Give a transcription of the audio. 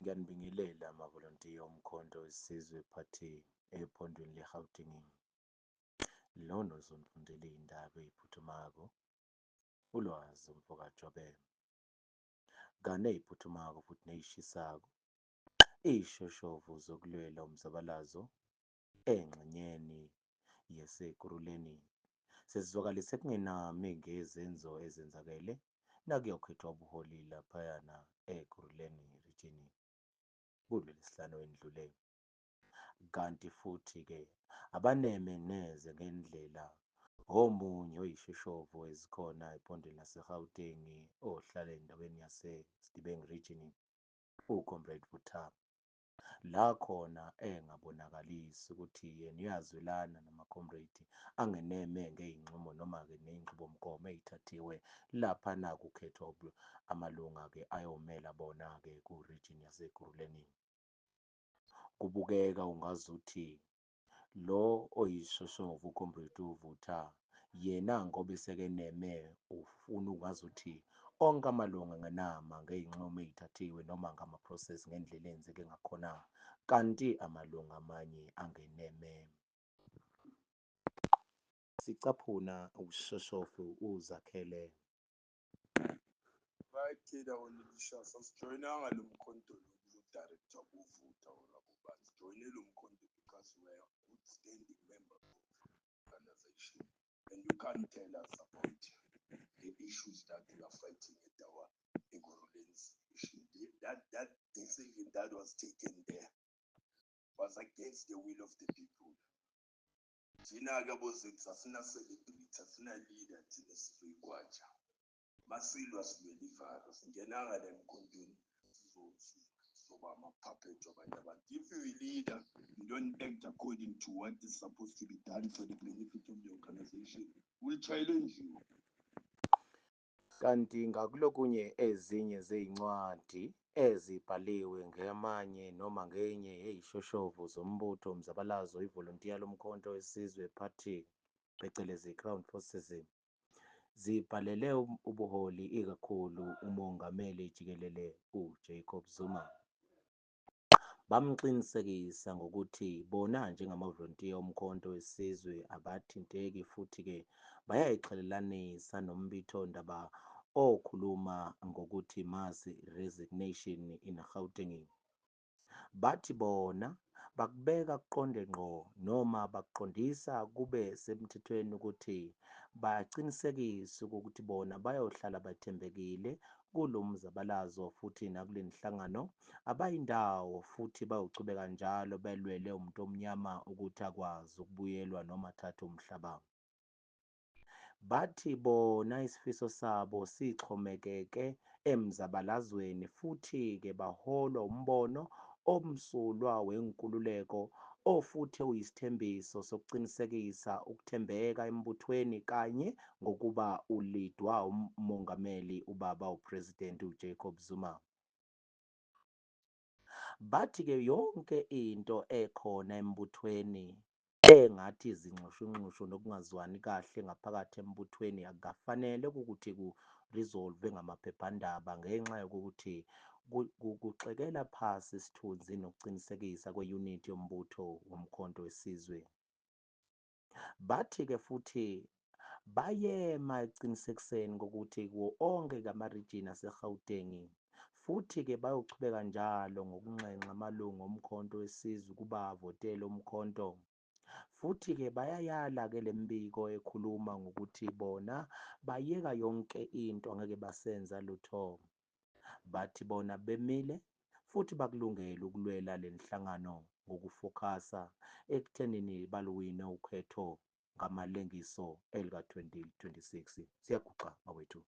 Ngiyanibingelela amavolontiya omkhonto wesizwe Party ephondweni le-Gauteng. Lona ozonifundela iy'ndaba ey'phuthumako, ulwazi umfokajobela. Kane ey'phuthumako futhi ney'shisako, iy'shoshovu zokulwela umzabalazo engxenyeni yaseGuruleni. Sesizwakalise kungenami ngezenzo ezenzakele nakuyokhethwa ubuholi laphayana eGuruleni region kuLwelesihlanu wendlule. Kanti futhi-ke abaneme neze ngendlela omunye oyishoshovu ezikhona ephondweni lase-Gauteng ohlala endaweni yase-Sedibeng region, uComrade Buthaba. La khona engabonakalisi ukuthi yena uyazwelana nama-comrade angeneme ngey'nqumo noma-ke ney'nqubomgomo ey'thathiwe laphana kukhethwa amalunga-ke ayomela bona-ke ku-region yaseGuruleni. Kubukeka ungazuthi lo oyishoshovu uComrade uVutha yena ngoba esekeneme ufuna ungazuthi onke amalunga angenama ngey'nqumo ey'thathiwe noma ngama-process ngendlela enzeke ngakhona, kanti amalunga amanye angeneme. Sicaphuna ushoshovu uZakhele. Bayakhetha onelishasa sijoyinanga lo mkhonto lo kuzo-director kuvutha olabobani sijoyine lo mkhonto because we're a good standing member of the organization and you can't tell us about the issues that we are fighting at our Igoruleni station. That decision that was taken there was against the will of the people. Thina-ke bozethu asina-celebrity asina-leader thina sizoyikwatsha masilwa silwela ivalo singenanga la emkhontweni sizoba ama-puppet wabanye abantu. If you're a leader, you don't act according to what is supposed to be done for the benefit of the organization, we'll challenge you. Kanti ngakulokunye ezinye zey'ncwadi ezibhaliwe ngamanye noma ngenye yey'shoshovu zombutho umzabalazo ivolontiya lomkhonto wesizwe Party phecelezi Crown Forces zibhalele ubuholi ikakhulu umongameli jikelele uJacob Zuma. Bamqinisekisa ngokuthi bona njengamavolontiya omkhonto wesizwe abathinteki futhi-ke bayayiqhelelanisa nombithondaba okhuluma ngokuthi mass resignation in Gauteng. Bathi bona bakubeka kuqonde ngqo noma bakuqondisa kube semthethweni ukuthi baqinisekise ukuthi bona bayohlala bathembekile kulo mzabalazo futhi nakule nhlangano abayindawo futhi bayochubeka njalo belwele umuntu omnyama ukuthi akwazi ukubuyelwa noma athathe umhlaba. Bathi bona isifiso sabo sixhomekeke emzabalazweni futhi-ke baholwa umbono omsulwa wenkululeko ofuthi uyisithembiso sokuqinisekisa ukuthembeka embuthweni kanye ngokuba ulidwa umongameli ubaba uPresident uJacob Zuma. Bathi-ke yonke into ekhona embuthweni engathi izinxushunxushu nokungazwani kahle ngaphakathi embuthweni akufanele ukuthi ku-resolve ngamaphephandaba ngenxa yokuthi kuxekela phasi isithunzi nokuqinisekisa kwe-unity yombutho womkhonto wesizwe. Bathi-ke futhi bayema ekuqinisekiseni kokuthi kuwo onke ama-region ase-Gauteng futhi-ke bayochubeka njalo ngokunxenxa amalungu omkhonto wesizwe ukuba avotele umkhonto. Futhi-ke bayayala-ke le mbiko ekhuluma ngokuthi bona bayeka yonke into angeke basenza lutho. Bathi bona bemile futhi bakulungele ukulwela le nhlangano ngokufokhasa ekuthenini baluwine ukhetho ngamalengiso elika-2026. Siyaguqa mawethu.